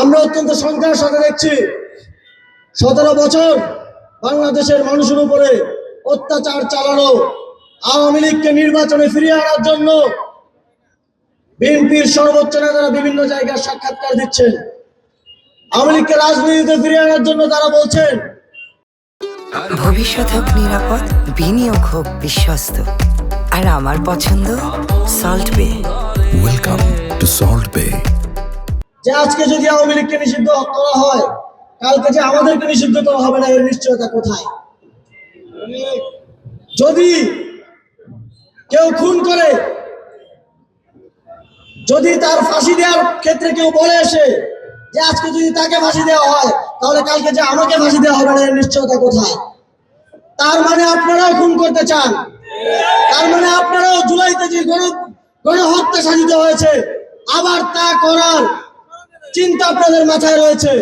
আমরা অত্যন্ত সংখ্যার সাথে দেখছি 17 বছর বাংলাদেশের মানুষের উপরে অত্যাচার চালানো আওয়ামী লীগকে নির্বাচনে ফিরিয়ে আনার জন্য বিএনপির সর্বোচ্চ নেতারা বিভিন্ন জায়গায় সাক্ষাৎকার দিচ্ছেন। আওয়ামী লীগকে রাজনীতিতে ফিরিয়ে আনার জন্য তারা বলছেন ভবিষ্যৎ হোক নিরাপদ, বিনিয়োগ হোক বিশ্বস্ত, আর আমার পছন্দ সল্ট বে। ওয়েলকাম টু সল্ট বে। যে আজকে যদি আওয়ামী লীগকে নিষিদ্ধ করা হয়, কালকে যে আমাদেরকে নিষিদ্ধ করা হবে না, এর নিশ্চয়তা কোথায়? যদি কেউ খুন করে, যদি তার ফাঁসি দেওয়ার ক্ষেত্রে কেউ বলে এসে যে আজকে যদি তাকে ফাঁসি দেওয়া হয়, তাহলে কালকে যে আমাকে ফাঁসি দেওয়া হবে না, এর নিশ্চয়তা কোথায়? তার মানে আপনারাও খুন করতে চান, তার মানে আপনারাও জুলাইতে যে গণহত্যা সাজিত হয়েছে, আবার তা করার চিন্তা আপনাদের মাথায় রয়েছে।